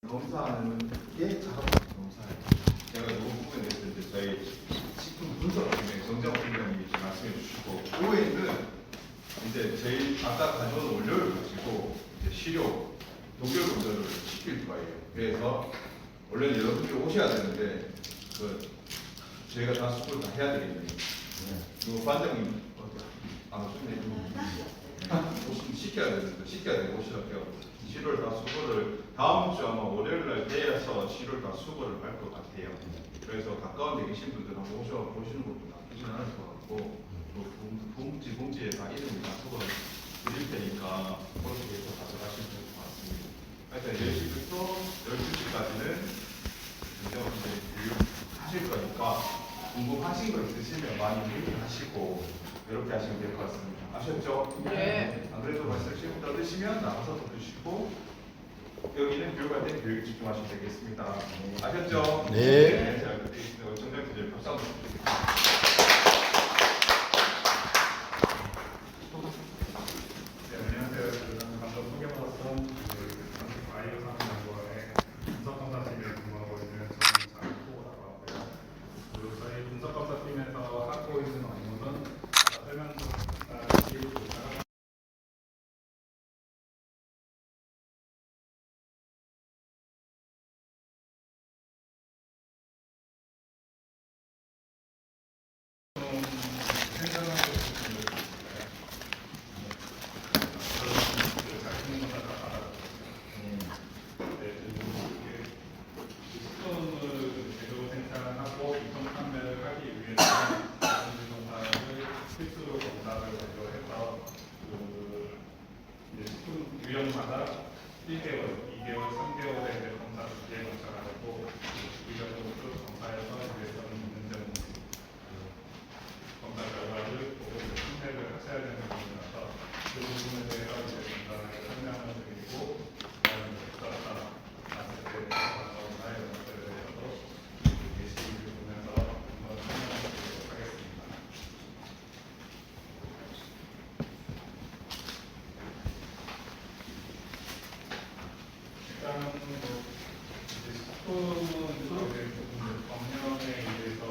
검사하는 게 작업 검사예요. 제가 이 부분에 대해서 이제 저희 식품 분석 팀의 정정 팀장님이 말씀해 주시고, OA는 이제 저희 아까 가져온 원료를 가지고 이제 시료 독일 검사를 시킬 거예요. 그래서 원래는 여러분들이 오셔야 되는데 저희가 다 수고를 다 해야 되겠네요. 그 반장님 안 오셨네. 오시면 시켜야 되는데 오시라고 해요. 시료를 다 수거를 다음 주 아마 월요일날 돼서 시료를 다 수거를 할 것 같아요. 그래서 가까운 데 계신 분들 한번 보시는 것도 나쁘진 않을 것 같고, 또 봉지에 다 이름을 다 수거를 드릴 테니까 그렇게 해서 가져가시면 될 것 같습니다. 하여튼 10시부터 12시까지는 이제 교육하실 거니까 궁금하신 거 있으시면 많이 문의하시고 이렇게 하시면 될 것 같습니다. 아셨죠? 네. 안 그래도 말씀 지금 더 드시면 나가서 더 드시고, 여기는 교육할 때 교육 집중하시면 되겠습니다. 아셨죠? 네. 자, 그때 정장팀장 박수 한번 부탁드립니다. 네, 안녕하세요. 저는 방금 소개받았던 바이오 산업연구원의 분석검사팀에 근무하고 있는 정장호라고 하고요. 그리고 저희 분석검사팀에서 하고 있는 업무는 설명드리고 있다가 생산하고 있는 식품을 제조 생산하고 유통 판매를 하기 위해서는 검사를 필수로 검사를 완료해서 식품 유형마다 1개월, 2개월, 3개월에 이제 검사 주기에 맞춰가지고 주기적으로 검사해서 위해서는 있는 점 검사 결과를 보고 판매를 하셔야 되는 부분이라서 그 부분에 대해서 이제 간단하게 설명을 드리고 그다음에 따라 봤을 때 검사의 것들에 대해서도 예시를 보면서 한번 설명을 드리도록 하겠습니다. 일단은 이제 식품은 이제 법령에 의해서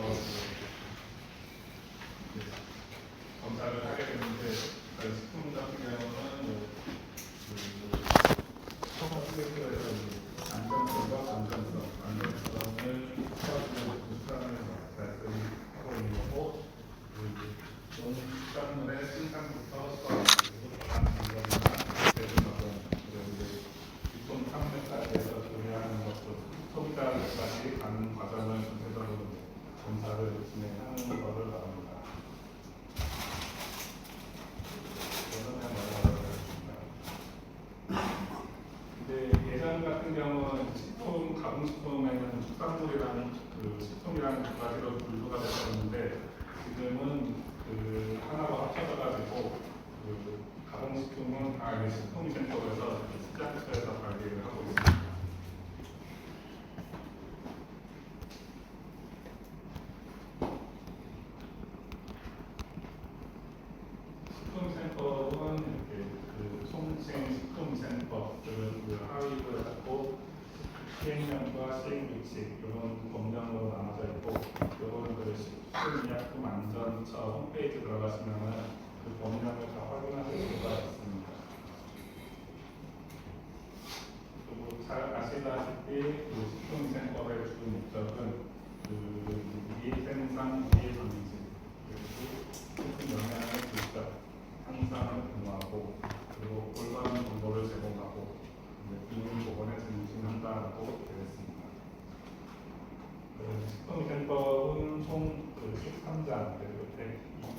검사를 하게 되는데, 식품 같은 경우는 서울에서 안전성과 안전성을 수산을 말씀하고 있는 거고, 농축산물의 생산부터 수확, 방법이나 제조노동, 그리고 유통 판매까지 해서 조리하는 것도 소비자까지 가는 과정을 전체적으로 검사를 진행하는 것을 말합니다. 근데 예전 같은 경우는 식품, 가공식품에는 축산물이랑 식품이랑 두 가지로 분류가 됐었는데, 지금은 하나로 합쳐져 가지고 가공식품은 식품위생법에서 식자처에서 관리를 하고 있습니다. 식품위생법은 이렇게 총생 식품위생법들은 하위를 갖고 시행령과 시행규칙 이런 법령으로 나눠져 있고, 이거는 식품의약품 안전처 홈페이지 들어가시면은 그 법령을 다 확인하실 수가 있습니다. 그리고 잘 아시다시피 식품위생법의 주 목적은 미생산, 미방지, 그리고 식품 영양의 질적 향상을 도모하고, 그리고 올바른 정보를 제공하고 국민 보건에 증진한다고 되어 있습니다. 식품위생법은 총 13장,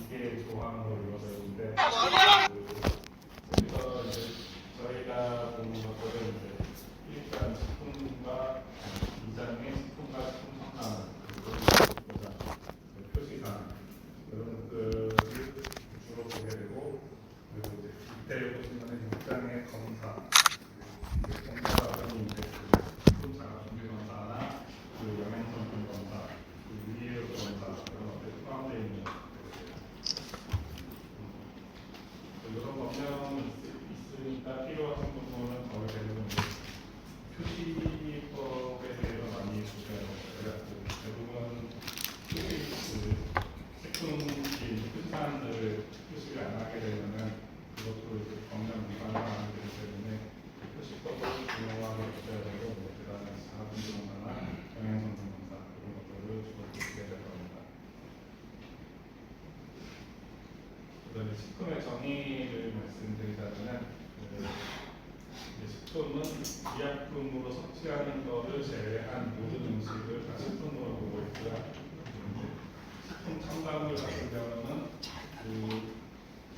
2개 조항으로 이루어져 있는데, 여기서 이제 저희가 보는 것들은 1장 식품과 2장의 식품과 식품 첨가물, 그리고 표시사항 이런 것들을 주로 보게 되고, 그리고 이제 밑에 보시면은 6장의 검사, 검사가 이제 식품 자가 준비 검사나 영양성분 검사, 위해 검사 이런 것들이 포함되어 있는 것들이에요. 식품의 정의를 말씀드리자면 식품은 의약품으로 섭취하는 것을 제외한 모든 음식을 다 식품으로 보고 있고요. 식품 첨가물 같은 경우는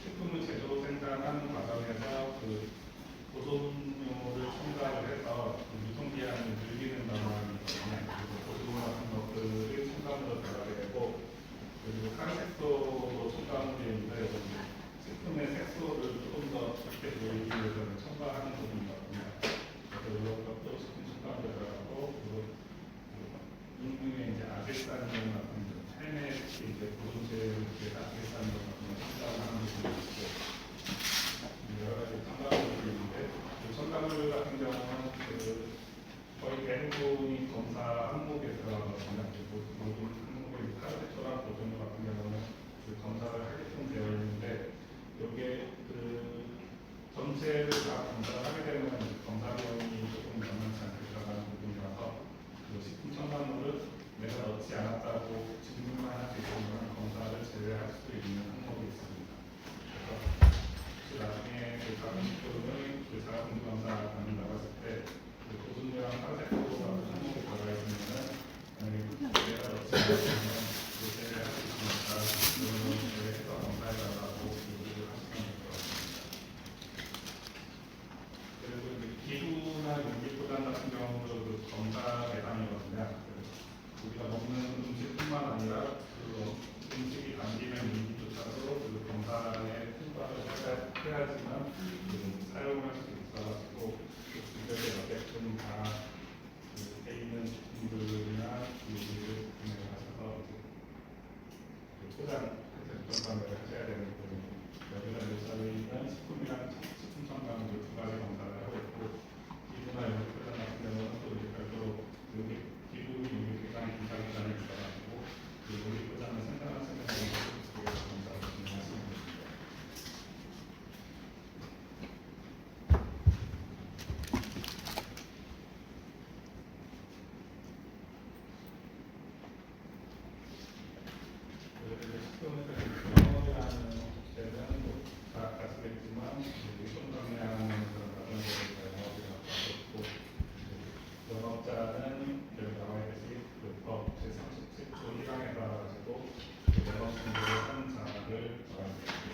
식품을 제조 생산하는 과정에서 보존료를 첨가를 해서 유통기한을 늘리는 방안이 있거든요. 그리고 보존료 같은 것들을 첨가물로 들어가게 되고, 그리고 항색소도 첨가물인데 식품의 색소를 조금 더 좋게 보이기 위해서는 첨가하는 부분이거든요. 그래서 이런 것도 식품 첨가물에 들어가고, 그리고 인류의 이제 아질산염 같은 삶의 이제 보존제를 아질산염 같은 거 첨가하는 부분이 있고, 여러 가지 첨가물들이 있는데, 그 첨가물 같은 경우는 거의 대부분이 검사 항목에 들어가거든요. 모든 항목이 파란색소랑 보존료 같은 경우는 검사를 하게끔 되어 있는데, 이게 전체를 다 검사를 하게 되면 검사 비용이 조금 만만치 않게 들어가는 부분이라서 식품 첨가물을 내가 넣지 않았다고 증명만 할 수 있는 검사를 제외할 수 있는 항목이 있습니다. 그래서 나중에 가공식품을 자가공급 검사 받는다고 했을 때 보존료랑 항색소가 항목에 들어가 있으면 내가 넣지 않았으면 제외할 수 있으니까 제외해서 검사해달라고 요구를 하시면 될 것 같습니다. 그리고 기구나 용기 포장 같은 경우도 검사 대상이거든요. 우리가 먹는 음식뿐만 아니라 음식이 담기는 용기조차도 검사에 통과를 해야지만 사용할 수 있어가지고 주변에 어쨌든 다 돼 있는 제품들이나 기구를 구매를 하셔서 포장 첨가물을 하셔야 되는 부분이고, 여기서 저희는 식품이랑 식품 첨가물 두 가지 검사를 하고 있고, 기구나 용기 포장 같은 경우는 또 별도로 기구 용기 포장 기사기관이 있어가지고 그 용기 포장을 생산하시는 분들을 검사를 진행하시면 됩니다. 영업이라는 주제는 다 아시겠지만 유통관리하는 그런 과정에서 영업이라고 하고 있고, 영업자는 여기 나와 있듯이 법 제37조 1항에 따라 가지고 영업 승부를 하는 자를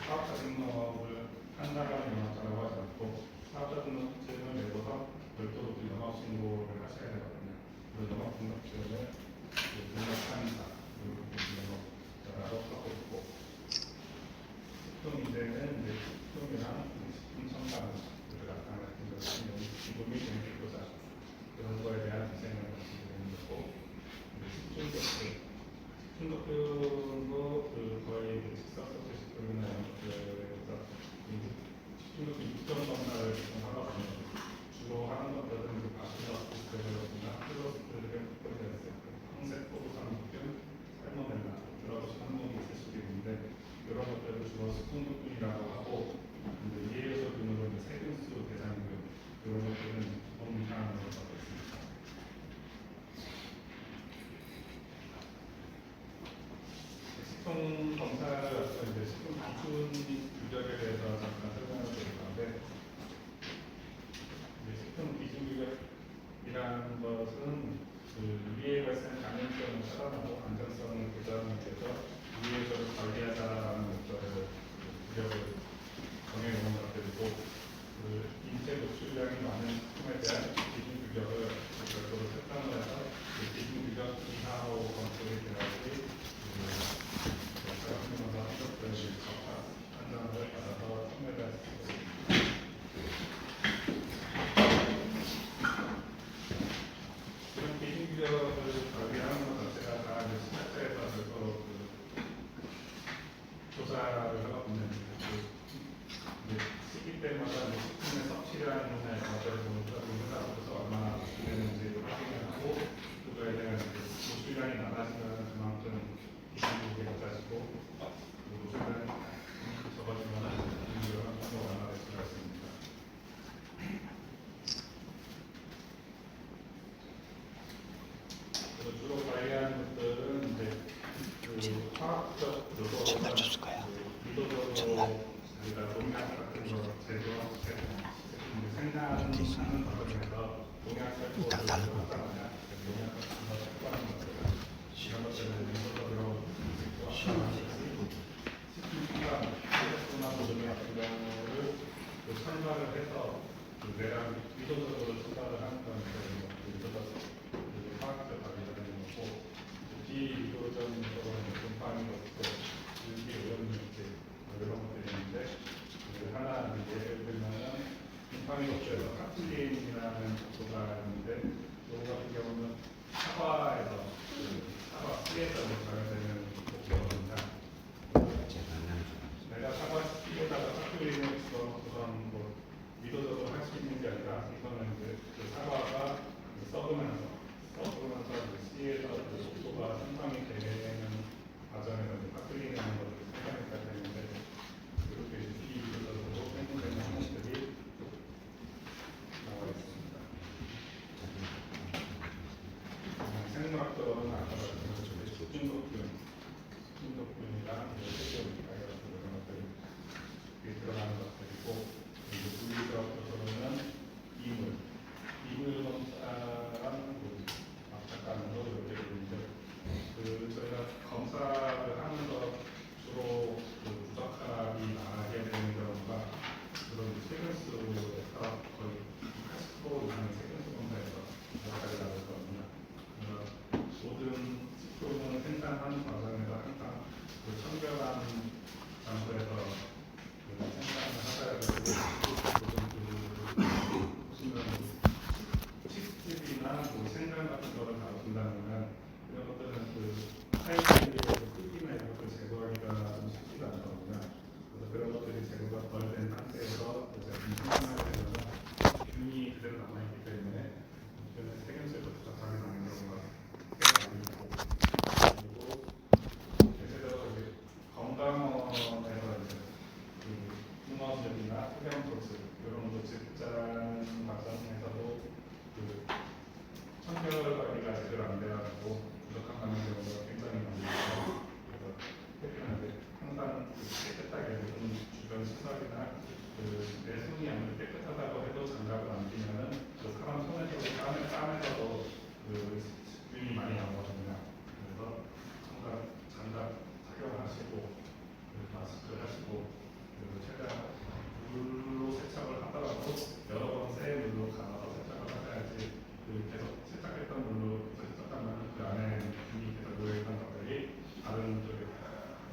사업자 등록을 한다라는 영업자라고 하지 않고 사업자 등록증을 내고서 별도로 영업 신고를 하셔야 되거든요. 그 영업 등록증을 등록하는 자 영업자라고 하고 있고, 식품 이제는 이제 식품이랑 식품 첨가물을 나타내는 것이 기본 및 용기포장 그런 거에 대한 디자인을 말씀드리는 거고, 식품덕분도 거의 식사소재 식품이나 이런 것들에서 식품덕분 육점 검사를 하거든요. 주로 하는 것들은 아시다시피 플러스들을 항색소, 상균, 살모넬라 들어가신 항목이 있을 수도 있는데, 이런 것들을 주로 식품덕분이라고 하고, 이해에서 등으로 세균수 대상균 이런 것들은 기본 이상으로 받고 있습니다. 식품 검사로서 이제 식품 기준 규격에 대해서 잠깐 설명을 드릴 건데, 식품 기준 규격이라는 것은 위에 발생 감염성을 차단하고 안전성을 보장하기 위해서 위에서를 관리하자라는 목적으로 규격을 정해놓은 것들이고, 인체 노출량이 많은 식품에 대한 기준 규격을 별도로 설정을 해서 기준 규격 이하로 검토를 돼야지 사각형으로 한것들을 판단을 받아서 판매를 할 수 있습니다. 이런 기준 규격을 관리하는 것 자체가 다 시작자에서 별도로 조사를 하거든요. 시기 때마다 식품의 섭취량이나 이런 것들을 보면서 얼마나 노출되는지 확인을 하고, 그거에 대한 노출량이 낮아지면 그만큼 기준이 낮아지고, 노출량이 적어지면 기준이 완화될 수가 있습니다. 그래서 주로 관리하는 것들은 이제 화학적 요소나 의도적으로 우리가 농약 같은 거 제조 생산하는 과정에서 농약 살포를 하잖아요. 농약 같은 거 살포하는 것들은 이런 것들은 인도적으로 식품이나 노동력 같은 경우를 첨가를 해서 내가 의도적으로 첨가를 하는 건 의도적 화학적 관리가 되는 거고 비의도적으로 분파하는 것도 유기 오염물질 이런 것들이 있는데 하나 예를 들면은 분파미 업체에서 카플린이라는 족소가 있는데 이거 같은 경우는 사과에서 사과 씨에서 발견되는 족소거든요. 내가 사과 씨에다가 카플린을 우선 뭐 의도적으로 할 수 있는 게 아니라 이거는 이제 그 사과가 썩으면서 그 씨에서 그 족소가 생성이 되는 과정에서 카플린이라는 것을 생성했다 되는데 이렇게 비의도적으로 생성되는 항목들이 나와 있습니다. 생물학적으로는 아까 말씀드린 중독균이랑 세균이나 이런 것들이 들어가는 것들이고 물리적으로는 이물 검사랑 압착감으로 이렇게 있는데 저희가 검사를 하면서 주로 부적합이 나게 되는 경우가 그런 세균수에서 거의 80% 이상의 세균수 검사에서 부적합이 나거든요. 모든 식품을 생산하는 과정에서 항상 청결한 장소에서 생산을 하셔야 되고 식집이나 생강 같은 거를 다룬다면 이런 것들은 사용자들의 크기나 이런 것을 제거하기가 좀 쉽지가 않거든요. 그래서 그런 것들이 제거가 덜 된 상태에서 제품 생산을 하려면 균이 그대로 남아있기 때문에 세균수에서 부착하게 되는 경우가 꽤 많이 있고 그리고 대체적으로 건강원에서 농업용이나 흡연 소스 이런 거 직장 과정에서도 청결 관리가 제대로 안 돼가지고 부족한 감염 경우가 굉장히 많습니다. 그래서 항상 깨끗하게 주변 시설이나 내손이 아무리 깨끗하다고 해도 장갑을 안 끼면은 사람 손에서도 땀에서도 균이 많이 나오거든요. 그래서 항상 장갑 착용하시고 마스크를 하시고 그리고 최대한 물로 세척을 하더라도 여러 번 새 물로 갈아서 세척을 하셔야지 계속 세척했던 물로 세척하면 그 안에 균이 계속 놓여있던 것들이 다른 쪽에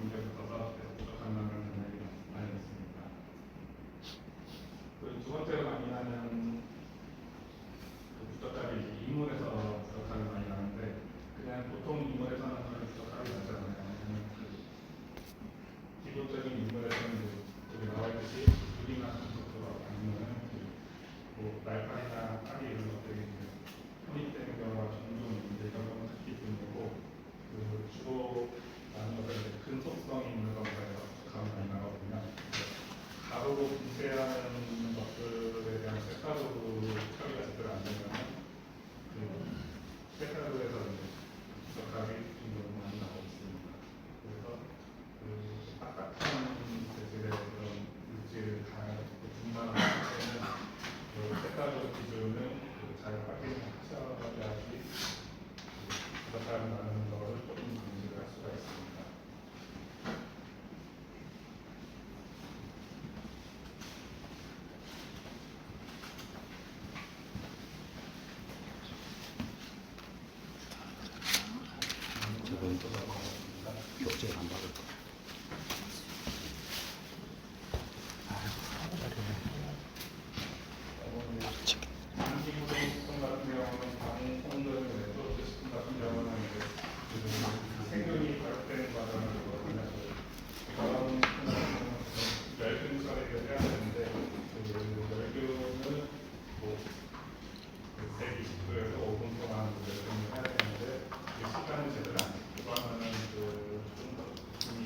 옮겨붙어서 계속 부족한 감염 경향이 많이 있습니다. 두 번째로 많이 나는 부적합이 이물에서 부적합이 많이 나는데 그냥 보통 이물에서는 부적합이 나지 않아요. 기본적인 인물에서는 여기 나와 있듯이 물이나 금속으로 아니면 날파리나 파리 이런 것들이 혼입되는 경우가 종종 있는데 이런 경우는 특히 드물고 주로 나는 것들은 근속성이 있는 검사에서 부족함이 많이 나거든요. 가루로 분쇄하는 것들에 대한 쇠가루 처리가 제대로 안 되면 쇠가루에서 부적합이 종종 많이 나오고 있습니다. 그래서 딱딱한 재질의 그런 물질을 분말하는 때는 색깔로 기준은 잘 확인하셔야지 부적합이 나는 것을 조금 감지를 할 수가 있습니다. 교재 안 받을 거. 식품 같은 경우는 방송들 네트워크 식품 같은 경우는 생명이 발육되는 과정을 그런 멸균 처리를 해야 되는데 멸균은 120도에서 5분 동안 멸균을 해야 되는데 시간을 제대로 안 주고 하면은 균이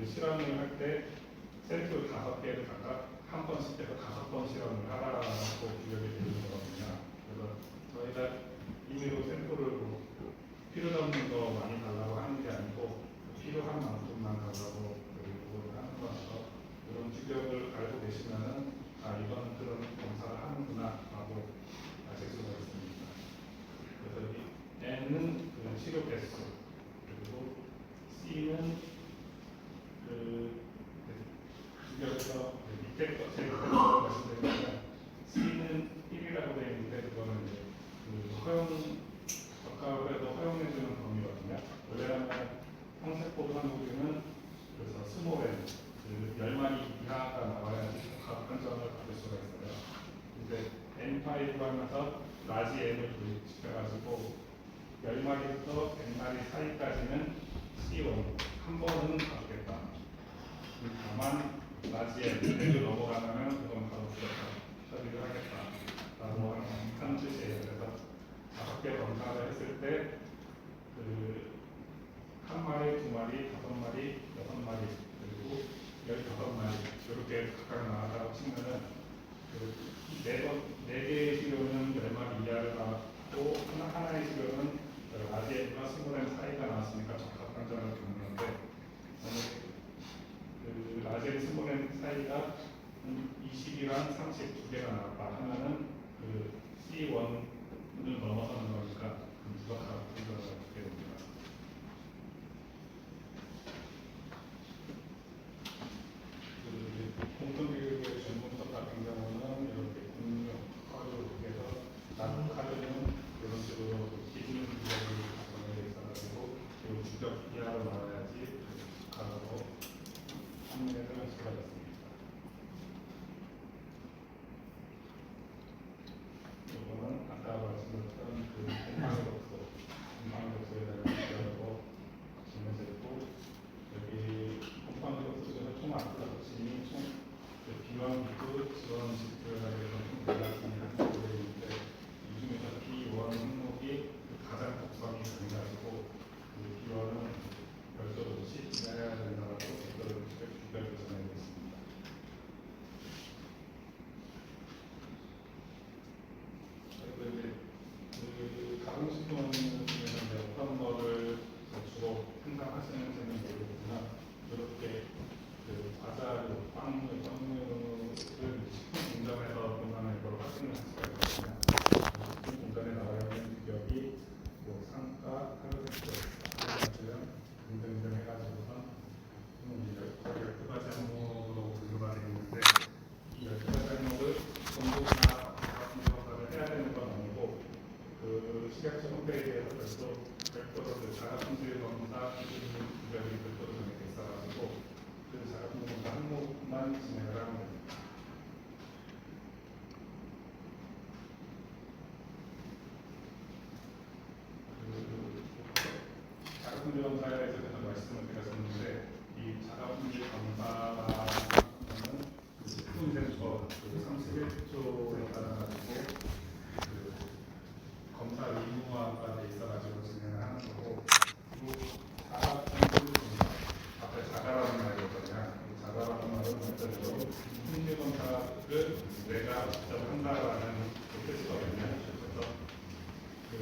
그 실험을 할 때 샘플 5개를 각각 한 번씩 해서 5번 실험을 하라고 규격이 되어 있는 거거든요. 그래서 저희가 임의로 샘플을 뭐 필요 없는 거 많이 달라고 하는 게 아니고 필요한 만큼만 달라고 요구를 하는 거라서 이런 규격을 알고 계시면은 이건 그런 검사를 하는구나 라고 아실 수가 있습니다. 그래서 이 N은 그 치료 개수, 그리고 C는 그 규격에서 밑에 거 제일 밑에 거 말씀드리면 C는 1이라고 되어 있는데 그거는 이제 그 적합에도 허용해주는 범위거든요. 원래는 황색포도 한국인은 그래서 스몰엔 그 10마리 이하가 나와야지 적합 판정을 받을 수가 있어요. 근데 N5 하면서 라지 N을 도입시켜가지고 10마리부터 100마리 사이까지는 C1 한 번은 받겠다. 다만 라지 N을 넘어가면 그건 바로 처리를 하겠다라고 하는 뜻이에요. 그래서 5개 검사를 했을 때 그 1마리, 2마리, 5마리, 6마리 그리고 15마리 이렇게 각각 나왔다고 치면은 그 4개의 시료는 10마리 이하를 나왔고 하나의 시료는 라지에과 스몰엔 사이가 나왔으니까 적합 판정을 겪는 건데 그 라지에 스몰엔 사이가 20이랑 30 두 개가 나왔다 하면은 그 C1을 넘어서는 거니까 무적합 판정을 받게 됩니다. 공통교육의 전문적 같은 경우는 이렇게 공룡, 커를 해서 나는 카드는 이런 식으로 기준 규격이 정해져 있어가지고 이 규격 이하로 나와야지 가로 판매를 할 수가 있습니다. 이거는 아까 말씀드렸던 그 곰팡이 독소에 대한 규격으로 정해져 있고 여기 곰팡이 독소 중에서 총 아플라토신이 총 B1, B2, 지원 지표라고 해서 총 4가지 한국에 있는데 이 중에서 B1 항목이 가장 독성이 강해가지고 그 B1은 별도로 시행해야 된다고 별도로 규격을 정해져 있습니다. 그리고 이제 그 가공식품 중에서 어떤 거를 주로 생산하시는지는 모르겠지만 이렇게 그 과자, 빵, 빵류를 식품 공장에서 보면은 이걸 확인을 할 수가 있거든요. 식품 공장에 나가려면 규격이 뭐 상가, 하루세트, 하루세트 등등 해가지고선 12가지 항목으로 분류가 되어 있는데 이 12가지 항목을 전부 다 검사를 해야 되는 건 아니고 그 식약처 홈페이지에서 별도로 그 자가품질 검사 기준 규격이 별도로 정해져 있어가지고 그 자가품질 검사 항목만 진행을 하면 됩니다. 그 자가품질 검사에 대해서 계속 말씀을 드렸었는데 이 자가품질 검사는 식품위생법 31조에 따라가지고 그 검사 의무화가 돼 있어가지고 진행을 하는 거고 그리고 자가품질 검사 앞에 자가라는 말이었거든요. 자가라는 말은 어쨌든 품질 검사를 내가 직접 한다라는 뜻이거든요. 그래서 그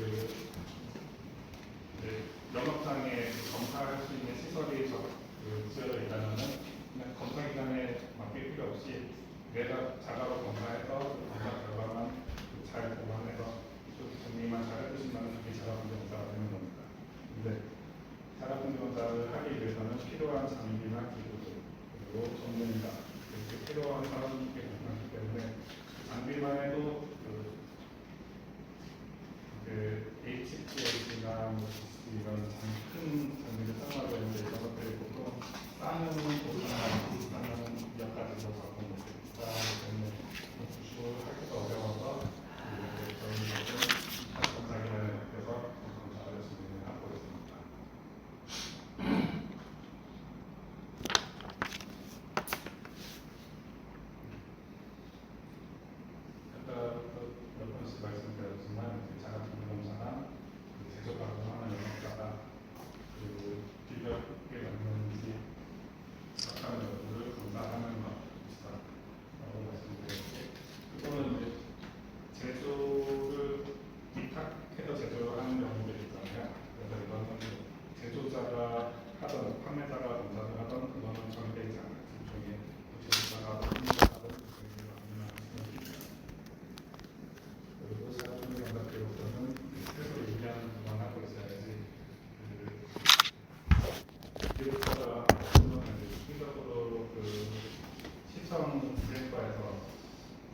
영업장에 검사할 수 있는 시설이 지어져 있다면은 그냥 검사 기간에 맡길 필요 없이 내가 자가로 검사해서 검사 결과만 잘 보관해서 정리만 잘 해주시면 그게 자가품질 검사가 되는 겁니다. 근데 자가품질 검사를 하기 위해서는 필요한 장비나 기구 그리고 전문가 이렇게 필요한 사람이 많기 때문에 장비만 해도 그 HPLC나 이런 큰 장비를 사용하게 되는데 이런 것들이 보통 싸면 보통 비싸면 이하까지도 갖고 있는 비싸기 때문에 구축을 하기가 어려워서 저희는 검사기관에 옆에서 검사를 진행하고 있습니다. 아까부터 몇 번씩 말씀드렸지만 자가품질 검사나 제조하고 하는 영업자가 그 규격에 맞는지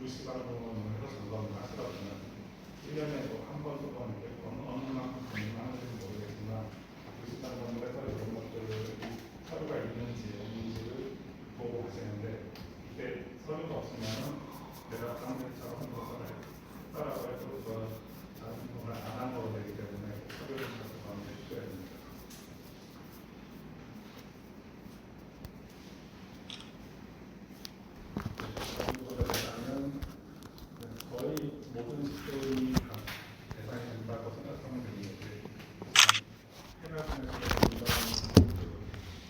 2시간 동안에서 점검을 하시다 보면 1년에 뭐한번 또는 어느 만큼 가능한지는 모르겠지만 2시간 정도 해서 이런 것들이 서류가 있는지 없는지를 보고 가시는데 이때 서류가 없으면 내가 상대처럼 것을 따라고 해도 그건 자신을 안한 거로 되기 때문에 서류를 자주 마음에 주셔야 됩니다. 거의 모든 직종이 다 대상이 된다고 생각하면 되는데 해외에서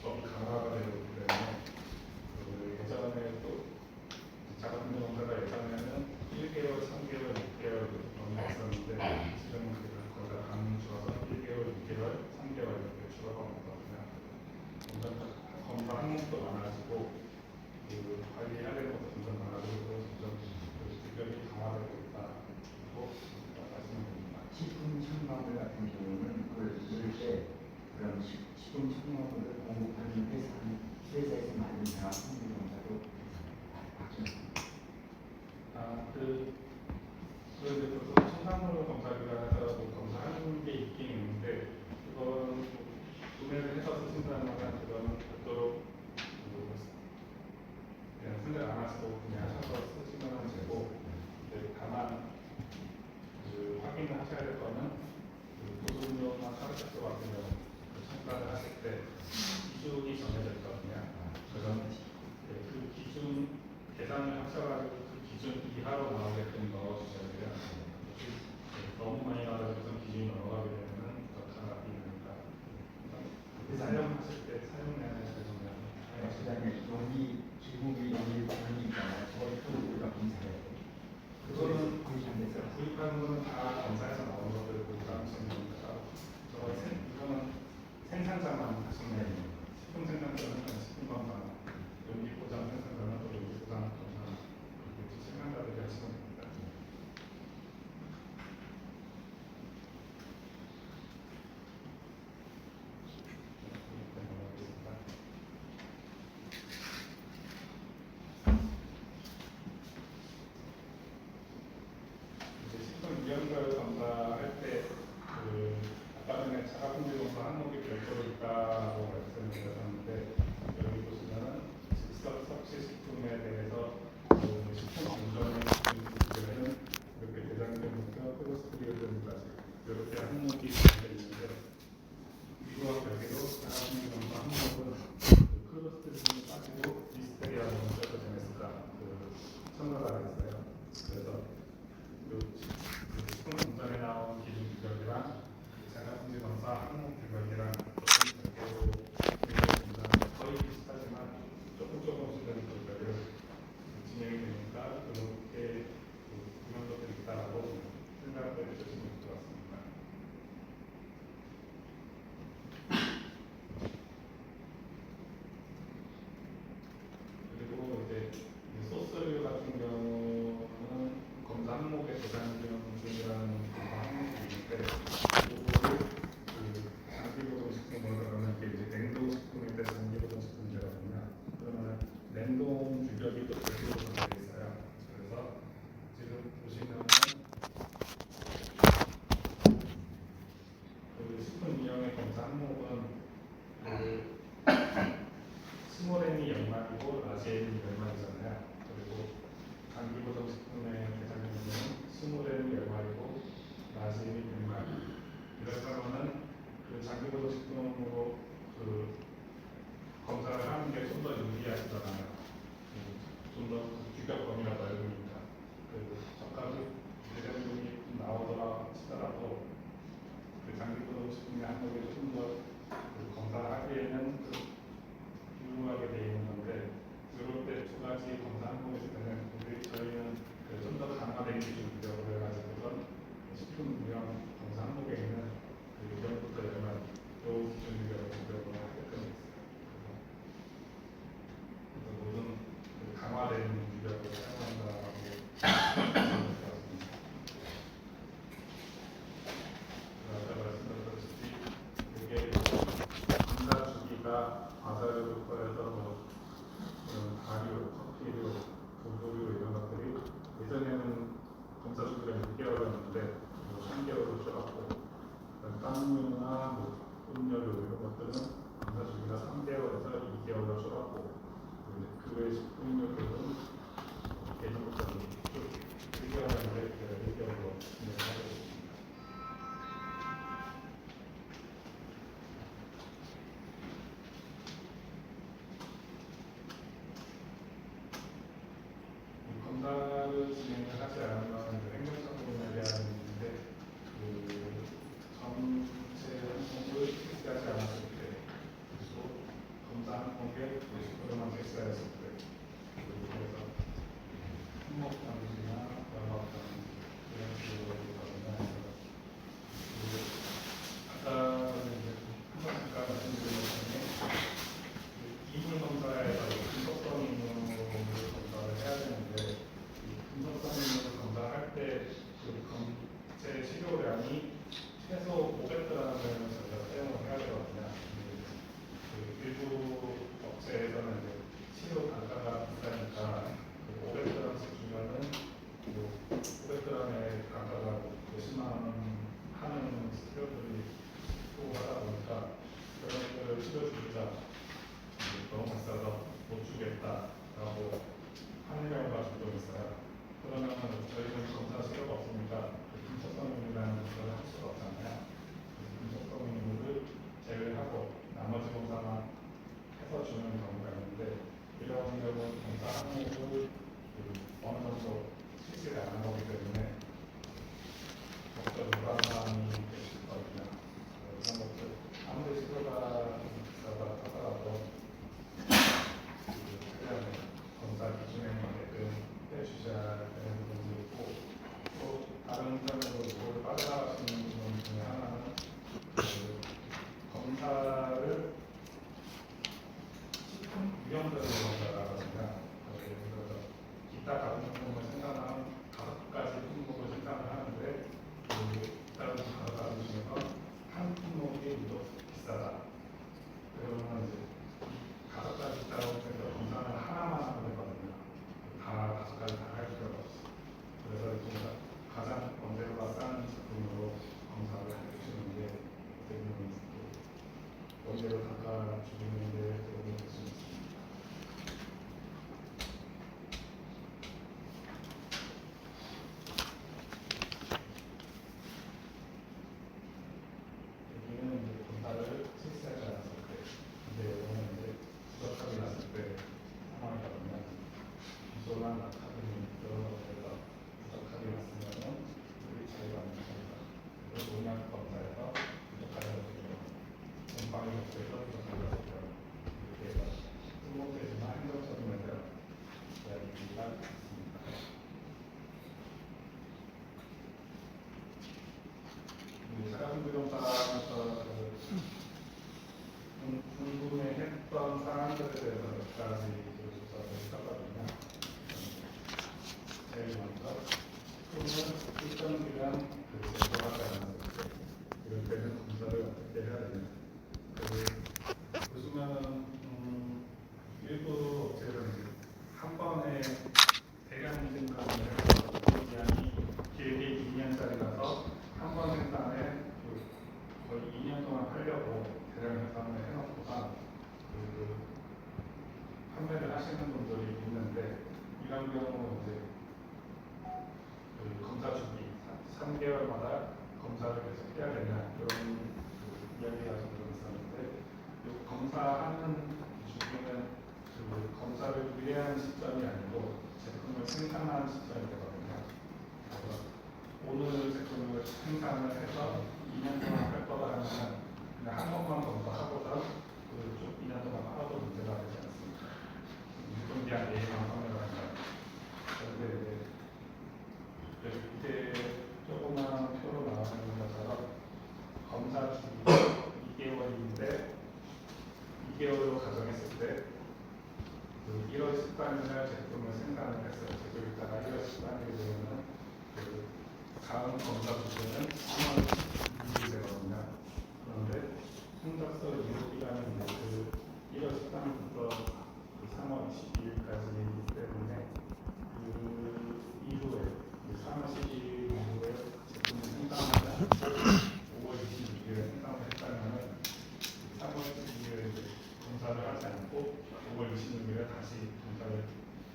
법이 강화가 되고 있기 때문에 예전에 또 자가분야공사가 예전에는 1개월, 3개월, 6개월 넘게 있었는데 지금은 거의 다 강조해서 1개월, 6개월, 3개월 이렇게 추가가 오거든요. 검사 항목도 많아지고 관리해야 되는 것도 점점 많아지고 점점 직업이 강화되고 있다고 말씀드립니다. 식품 첨가물 같은 경우는 그걸 누를 때 그럼 식품 첨가물을 공급하는 회사에서 만든 자원봉사도 바뀌었습니다. 그런데 또 첨가물 검사기관에서 검사하는 게 있긴 있는데 그건 구매를 해서 쓰신다는 건 그거는 별도로 그냥 생각 안 하시고 구매하셔서 쓰시면 되고 다만 확인을 하셔야 될 거는 보존료나 카르텍스 같은 경우 첨가를 하실 때 기준이 정해져 있거든요. 그래서 그 기준 계산을 하셔가지고 그 기준 이하로 나오게끔 넣어주셔야 돼요. 너무 많이 나와서 기준이 넘어가게 되면 격차가 있으니까 사용하실 때 사용량을 조정해야 시장에 용기 기구기 용기니까 저희도 우리가 검사해야 돼. 그거는 구입 안 돼서 구입하는 거는 다 검사에서 나온 것들 보장하시는 거니까 이거는 생산자만 하시는 거예요. 식품 생산자는 식품 검사, 용기 포장 생산자는 또 용기 포장 검사 이렇게 생산자들이 하시면 됩니다. 식품 위험별 검사할 때 아까 전에 자가품질 검사 항목이 별도로 있다고 말씀을 드렸었는데 여기 보시면은 즉석 섭취 식품에 대해서 식품 안전에 문제는 이렇게 대장균부터 크로스트리오든까지 이렇게 항목이 정해져 있는데 이거와 별개로 자가품질 검사 항목은 크로스트리오든 빠지고 리스테리아 검사가 되니까 첨가가 있어요. 그래서 식품 공장에 나온 기준 규격이랑 자가품질 검사 항목 규격이랑 별도로 거의 비슷하지만 조금씩은 규격을 진행이 되니까 그렇게 이런 것들이 있다라고 생각을 해주시면 될 것 같습니다. 그리고 이제 소스 같은 경우는 검사 항목의 대상균이라는 검사 항목이 있는데 이거를 장기보존식품으로 그러면 이제 냉동식품일 때 장기보존식품이라거든요. 그러면 냉동 규격이 또 별도로 정해져 있어요. 그래서 지금 보시면은 식품 위험의 검사 항목은 스몰N이 열마리고 라지N이 열마리잖아요. 그리고 장기보존식품의 대상균은 스몰N이 열마리고 라지N이 100마리. 이렇다면은 장기보존식품으로 검사를 하는 게 좀 더 유리하시잖아요. 좀 더 규격 범위가 넓으니까. 그리고 저까지 대상균이 나오더라 치더라도 장기보존식품의 항목이 좀 더 검사하기에는 유효하게 되어 있는 건데 그럴 때 두 가지 검사 항목이 있을 때는 저희는 좀 더 강화된 기준 규격으로 해가지고선 식품 위험 검사 항목에 있는 유형부터 열만 요 기준 규격을 규격으로 하게끔 있어요. 그래서 모든 강화된 규격을 사용한다고 생각합니다. 아까 말씀드렸다시피 이게 검사 주기가 좀 있어요. 그러면 저희는 검사 수요가 없으니까 분석성인이라는 검사를 할 수가 없잖아요. 분석성인을 제외하고 나머지 검사만 해서 주는 경우가 있는데 이런 경우는 검사 항목을 어느 정도 실시를 안 하기 때문에 법적 불안함이 있거든요. 그런 것들 아무리 시도가 비싸다 하더라도 특별한 검사 기준에 맞게끔 해주셔야 되는 부분도 있고 또 다른 편으로 이걸 빠져나가시는 부분 중에 하나는 검사를 식품 위험자로 검사라거든요. 예를 들어서 기타 가공품을 생산하는 5가지 품목을 생산을 하는데 다른 5가지 중에서 한 품목이 유독 비싸다. 그러면 이제 5가지 있다고 해서 검사는 하나만 하면 되거든요. 다 5가지 다 할 필요가 없어요. 그래서 이제 가장 원재료가 싼 제품으로 검사를 해주시는 게 어떻게 보면 원재료 단가 줄이는 데 도움이 될 수 있습니다. 여기는 이제 검사를 실시하지 않았을 때, 근데 이거는 이제 부적합이 났을 때 상황이거든요. 기소나 낙하등 여러 것들에서 부적합이 났으면은 우리 차이가 안 납니다. 그리고 농약 검사에서 부적합이 났을 경우, 공방위 법에서 부적합이 났을 경우 이렇게 해서 승복되지만 행정적인 면에서 이야기가 있습니다. 사람부정사에서 궁금해했던 사람들에 대해서 몇 가지 조사를 했었거든요. 제일 먼저 식품은 일정 기간 제조하지 않았을 때 이럴 때는 검사를 어떻게 해야 되냐. 보시면은 일부 업체들은 한 번에 대량 생산을 해서 그 기한이 길게 2년짜리라서 한 번 생산에 거의 2년 동안 하려고 대량 생산을 해놓고서 판매를 하시는 분들이 있는데 이런 경우 이제 검사 주기 3개월마다 검사를 계속 해야 되냐 이런 이야기가 좀 있었는데 검사하는 주기는 검사를 유예하는 시점이 아니고 제품을 생산하는 시점이 되거든요. 그래서 오늘 제품을 생산을 해서 2년 동안 할 거다 하면 그냥 한 번만 검사하고서 2년 동안 팔아도 문제가 되지 않습니다. 유통기한 내에만 판매를 한다. 그런데 이제 조그마한 표로 나오는 것처럼 검사 주기가 2개월인데 2개월로 가정했을 때 1월 13일 날 제품을 생산을 했어요. 제조일자가 1월 13일이 되면 다음 검사 주기는 3월 2일이 되거든요. 그런데 성적서 유효 기간은 1월 13일부터 3월 22일까지이기 때문에 그 이후에 3월 12일 이후에 제품을 생산하지 않고 5월 26일에 생산을 했다면 3월 12일에 검사를 하지 않고 5월 26일에 다시 검사를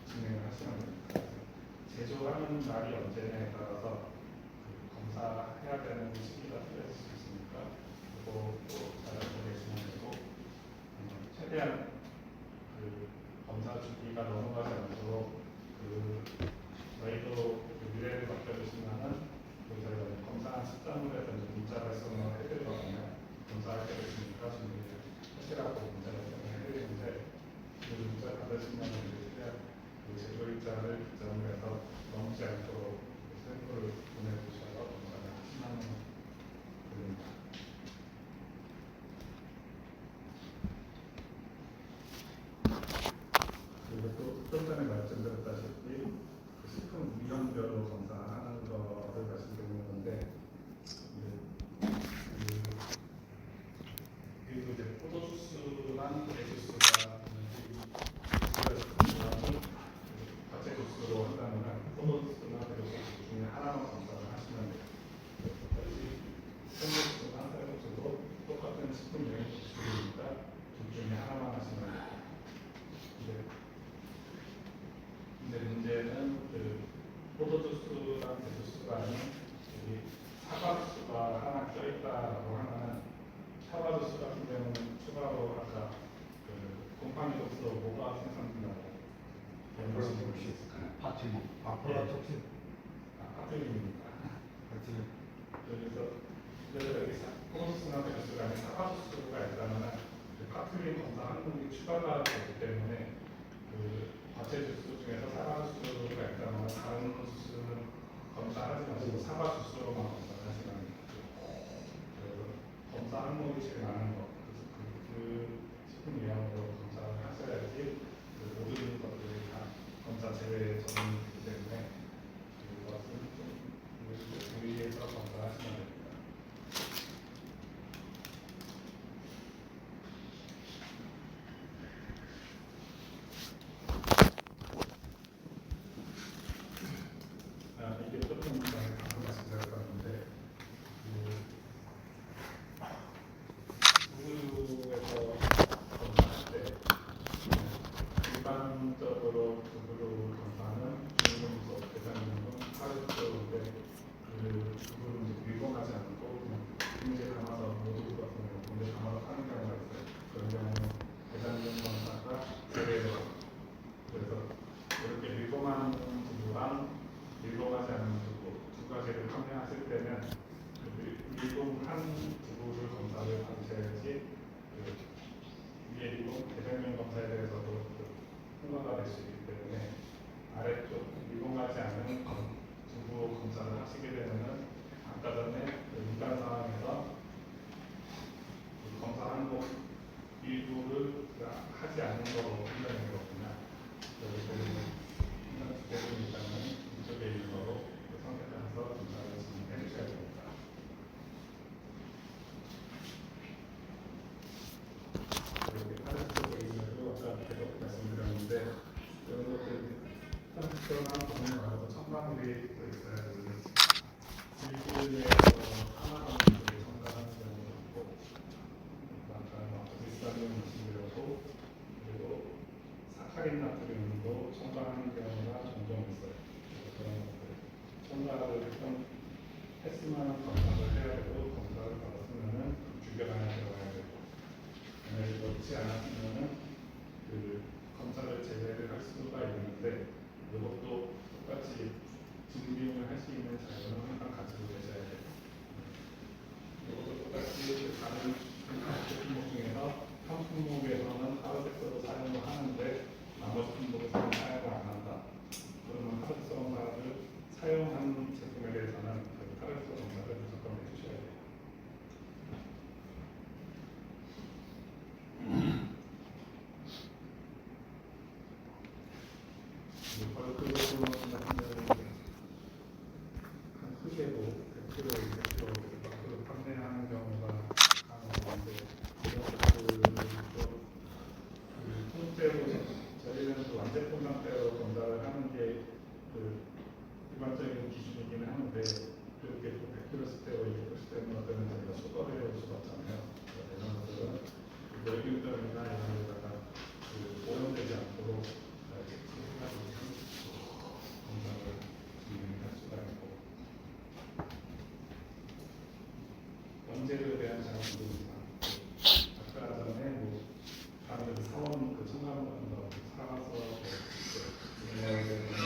진행을 하시면 됩니다. 제조하는 날이 언제냐에 따라서 검사해야 되는 시기가 틀려질 수 있으니까 그것도 잘 알고 계시면 되고 최대한 검사 주기가 넘어가지 않도록 저희도 미래를 맡겨주시면은 저희가 검사한 시점을 해서 문자 발송을 해드리거든요. 검사할 때 있으니까 준비를 하시라고 문자 발송을 해드리는데 그 문자 받으시면 최대한 제조일자를 기점으로 해서 넘지 않도록 샘플을 보내주셔서 검사를 하시면 됩니다. 그리고 또 좀 전에 말씀드렸다시피 식품 위험별로 검사하는 거를 말씀드리는 건데 그리고 이제 포도주스랑 배주스가 과체 주스로 한다면 포도주스나 배주스 중에 하나만 검사를 하시면 돼요. 생주스나 쌀국수도 똑같은 식품 영양 주스니까 둘 중에 하나만 하시면 돼요. 근데 문제는 수가는 여기 사과수가 하나 껴있다라고 하면 사과수 같은 경우는 추가로 아까 그 곰팡이 독소 뭐가 생성된다고 파티. 아프라톡신. 파트림입니다. 파트림. 그래서 여기 포도수나 베르스 안에 사과수가 있다면 그 파트림 검사 항목이 추가가 되기 때문에 그 과체 주스 중에서 사과수가 있다면 다른 수수는 검사하지 마시고 사과수수로만 검사하시면 됩니다. 검사 항목이 제일 많은 것, 그 식품 예약으로 검사를 하셔야지 그 모든 것들이 다 검사 제외에 적용되기 때문에 그것은 좀 주의해서 검사하시면 됩니다. 이게 조금 방금 말씀드렸었는데 두부에서 검사할 때 일반적으로 두부를 검사하는 중금속, 대장금속, 하루토인데 그 두부를 밀봉하지 않고 그냥 봉지에 담아서 모두 같은 경우 봉지에 담아서 파는 경우가 있어요. 그런 경우는 대장금 검사가 제외돼요. 그래서 이렇게 밀봉하는 두부랑 밀봉하지 않는 두부 두 가지를 판매하실 때는 그 밀봉한 두부를 검사를 받으셔야지 그 위에 밀봉 대장면 검사에 대해서도 통과가 될 수 있기 때문에 아래쪽 밀봉하지 않은 두부 검사를 하시게 되면은 아까 전에 그 민간 상황에서 그 검사 항목 일부를 하지 않는 거로 판단이 되거든요. 그래서 대부분 있다면 이쪽에 있는 거로 선택해서 검사를 진행해 주셔야 됩니다. 이렇게 파란색으로 있는 아까 계속 말씀드렸는데 이런 것들 파란색으로만 보면 말고 첨가물이 또 있어요. 질질에서 하나감들이 첨가하는 경우도 있고 아까 비슷한 말씀드렸고 그리고 사카린 나트륨도 첨가하는 경우가 종종 있어요. 그런 것들 첨가를 좀 했으면 검사를 해야 되고 검사를 받았으면은 주결안에 들어가야 되고 만약에 그렇지 않았으면은 그 검사를 제외를 할 수가 있는데 이것도 똑같이 증빙을 할 수 있는 자료는 항상 가지고 계셔야 돼요. 이것도 똑같이 다른 품목 중에서 한 품목에서는 하루색소를 사용을 하는데 나머지 품목에서는 사용을 안 한다. 그러면 하루색소 검사를 사용한 제품에 대해서는 그 하루색소 검사를 무조건 해주셔야 돼요. 벌크 제품 같은 경우는 한 크게 뭐 100kg, 200kg 밖으로 판매하는 경우가 간혹인데 이런 것들도 그 통째로 저희는 그 완제품 상태로 검사를 하는 게 그 일반적인 기준이기는 하는데 그렇게 100kg 스테로, 200kg 스테로 같은 저희가 초과해 올 수가 없잖아요. 이런 것들은 멸균점이나 이런 데다가 그 오염되지 않도록 체크해가지고 검사를 진행할 수가 있고 원재료에 대한 작업도 아까 전에 뭐 다른 사원 그 첨가물 같은 거 사와서 이거에 대해서는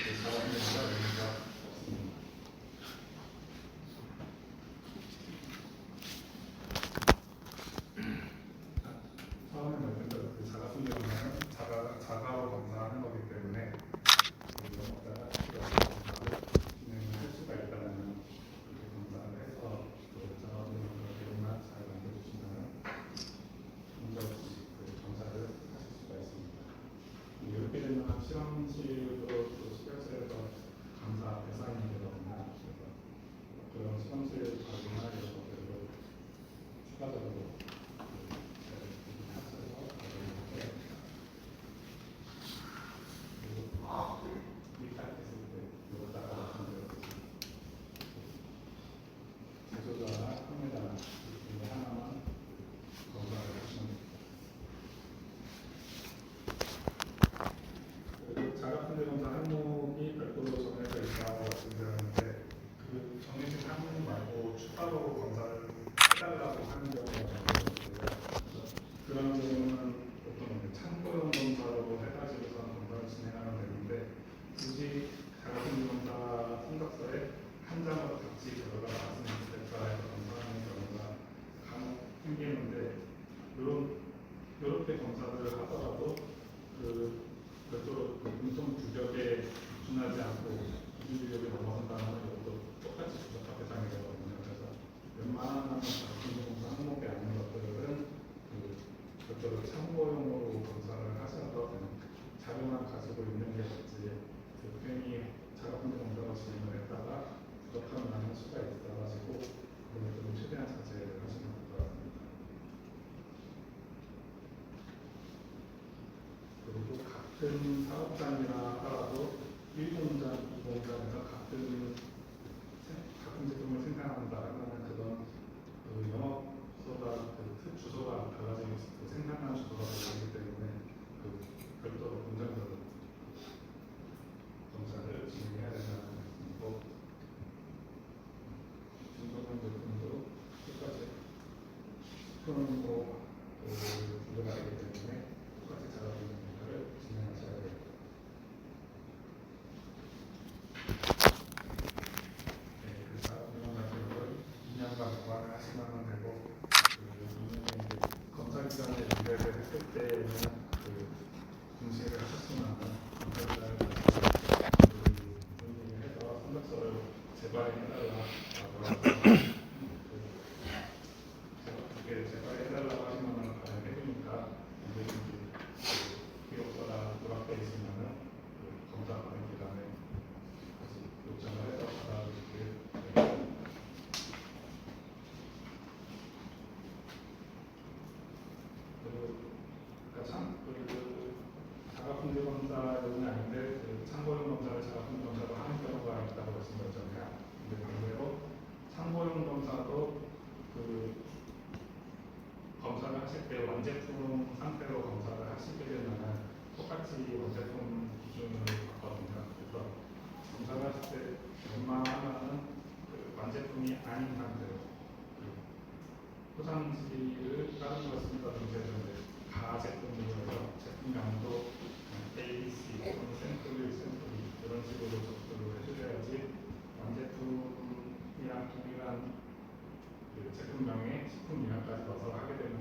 그 작업료가 의미가 없습니다. 처음에 말씀드린 그 자가 분류하면 자가로 검사하는 거기 때문에 이런 것다가 검사를 진행을 할 수가 있다는 그렇게 검사를 해서 그 자가 분류하는 내용만 잘 만들어주시면 문제없이 그 검사를 하실 수가 있습니다. 이렇게 되면 실험실도 또 실험실에서 감사 대상이 되거든요. 그래서 그런 실험실 과정이나 이런 것들을 추가적으로 제조자나 판매자나 이 하나만 검사를 하시면 됩니다. 그리고 자가품질 검사 항목이 별도로 정해져 있다고 말씀드렸는데 별도로 공통 규격에 준하지 않고 기준 규격에 넘어선다는 것도 똑같이 조사 대상이 되거든요. 그래서 웬만한 공동공사 항목에 아닌 것들은 별도로 참고용으로 검사를 하셔서 그냥 자료만 가지고 있는 게 맞지 괜히 자가분리검사로 진행을 했다가 부족한 많은 수가 있어가지고 그런 좀 최대한 자제를 하시면 될 것 같습니다. 그리고 같은 사업장이나 하더라도 1공장, 2공장에서 같은 제품을 생산한다 하면 그건 영업소가 주소가 달라지고 생산하는 주소가 달라지기 때문에 별도로 공장별로 검사를 진행해야 된다는 말씀이고 중소형 제품도 똑같이 식품으로 분류가 되기 때문에 똑같이 자가분리 검사를 진행하셔야 됩니다. 네, 그 자가분리 같은 경우는 2년간 보완을 하시면 되고 검사 기간에 연결을 했을 때는 공시를 하셨으면 검사기간을 해서 성적서를 재발해달라고 그렇게 재발해달라고 하시면 과연 해주니까 기록서랑 누락돼 있으면 검사 받은 기간에 다시 요청을 해서 받아주시길 바랍니다. 자가분리 검사는 아닌데 참고용 검사를 자가분리 검사로 하는 경우가 있다고 말씀드렸잖아요. 근데 반대로 참고용 검사도 검사를 하실 때 완제품 상태로 검사를 하시게 되면 똑같이 완제품 기준을 받거든요. 그래서 검사를 하실 때 웬만하면 완제품이 아닌 상태로 포장지를 다른 거 쓴다든지 가제품으로 제품명도 A, C 또는 샘플 이런 식으로 접수를 해주셔야지 완제품이랑 동일한 제품명에 식품명까지 넣어서 하게 되면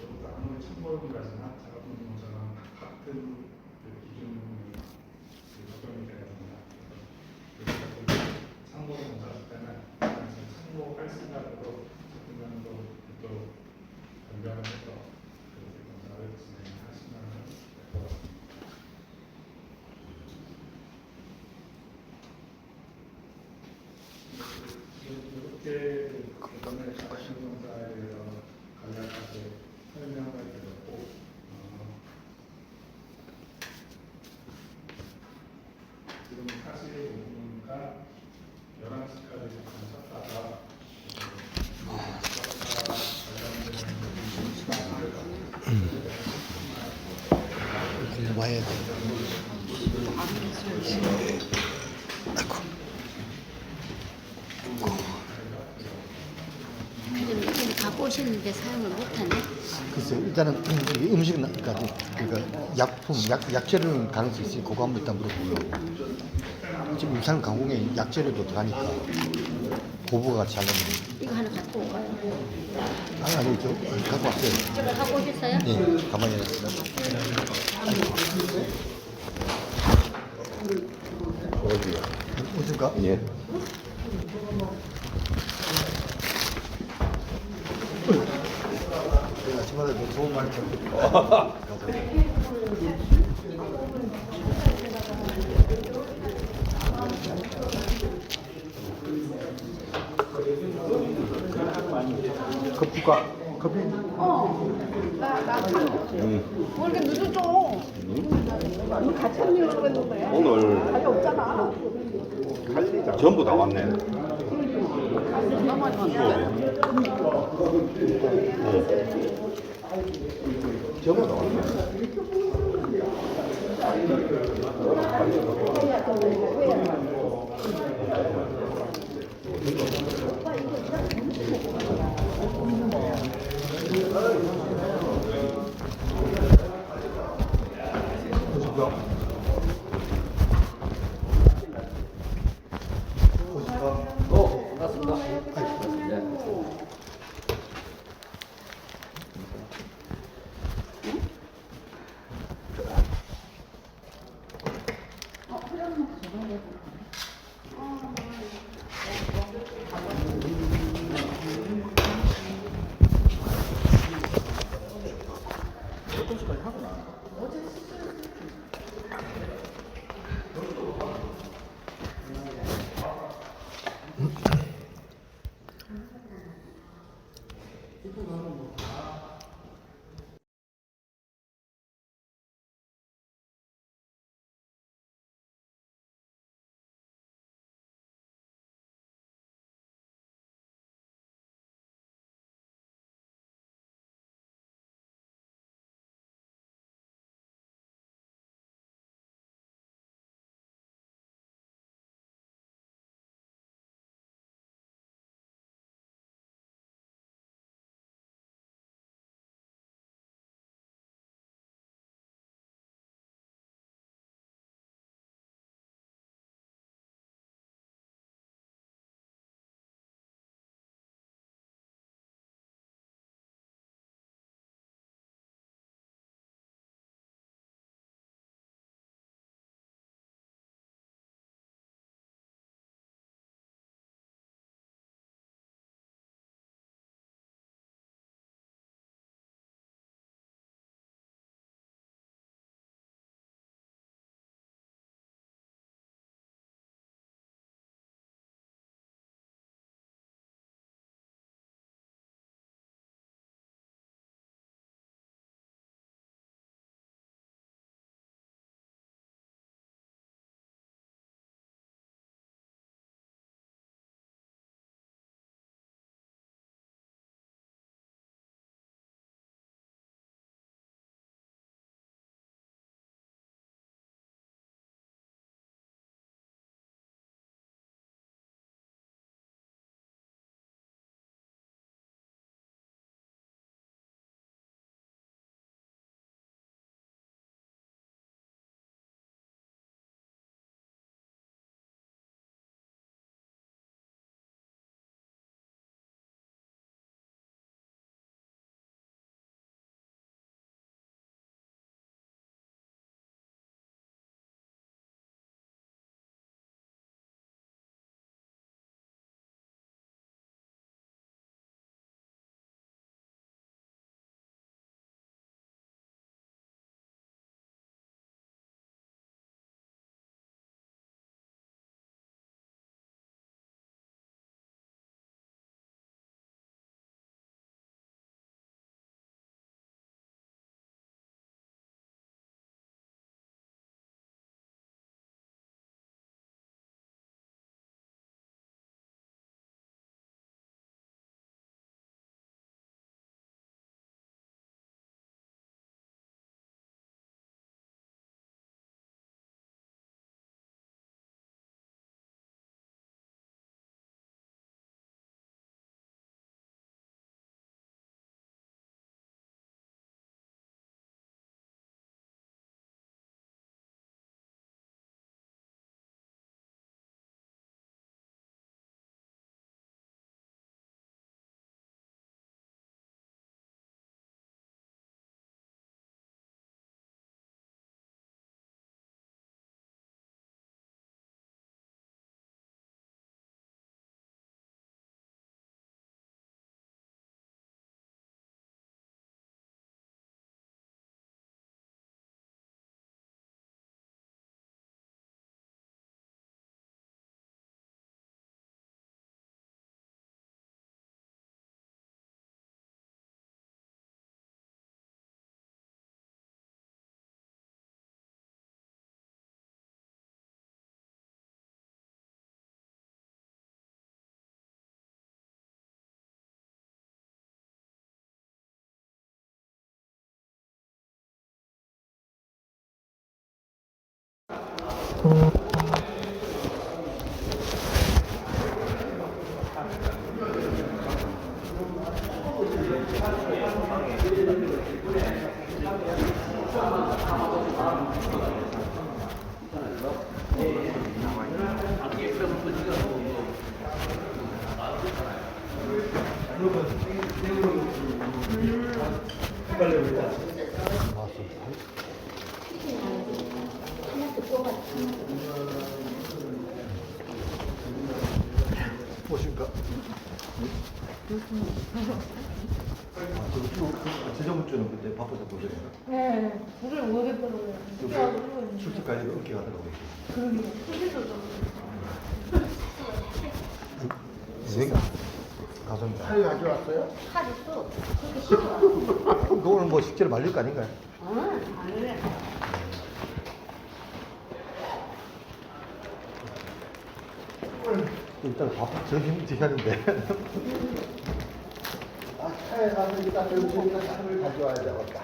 여기서 아무리 참고용이라지만 자가분리공사랑 같은 기준이 적용이 되거든요. 그래서 참고용공사 할 때는 참고할 생각으로 제품명도 또 변경을 해서 검사를 진행하시면 될 것 같습니다. 이렇게 이번에 자가분리검사에 대해서 간략하게 설명을 드렸고 지금 45분이니까 11시까지 잠깐 쉬었다가 공부해야 돼. 지금 갖고 오셨는데 사용을 못하네. 글쎄 일단은 이 음식은 그러니까 약품, 약재료는 가능성이 있으니 그거 한번 일단 물어보고 지금 임상 강공에 약재료도 들어가니까 고부가 잘 나면 이거 하나 갖고 오가요. 아니죠. 갖고 왔어요. 저거 갖고 오셨어요? 네, 가만히 놨어요. 어디요? 어딜까? 예. 아침마다 좀 좋은 말 좀. 커피? 나 뭐 이렇게 늦어져? 우리 같이 하려고 했는데 오늘 자리 없잖아. 전부 다 왔네. 너만 왔는데. 전부 다 왔네. 나왔어. 있습니까? 저저번 주는 그때 바빠서 보셨어요? 네, 물을 모르겠더라고요. 출석 관리가 어떻게 하더라고요. 그러게요. 소리도 좀. 네, 가성입니다. 칼 가져왔어요? 칼 있어. 그렇게 싫어. 그거는 뭐 실제로 말릴 거 아닌가요? 안 그래. 일단 밥 점심 드셨는데. 아, 차에 가서 일단 저기가 칼을 가져와야 되겠다.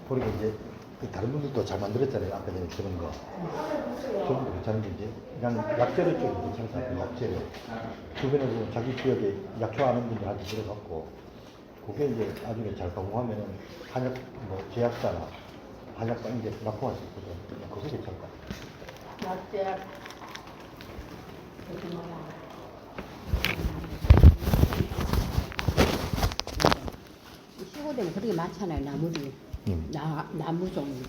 보니까 이제 그 다른 분들도 잘 만들었잖아요. 아까 전에 그런 거. 전부 괜찮은데 이제 그냥 약재를 좀 괜찮다. 약재를 주변에 보면 자기 지역에 약초 아는 분들한테 들어갔고 그게 이제 나중에 잘 가공하면은 한약 뭐 제약사나 한약사 이제 납품할 수 있거든. 그거 괜찮다. 맞지? 여기 뭐야. 시골에는 그렇게 많잖아요, 나물이. 나무 종류.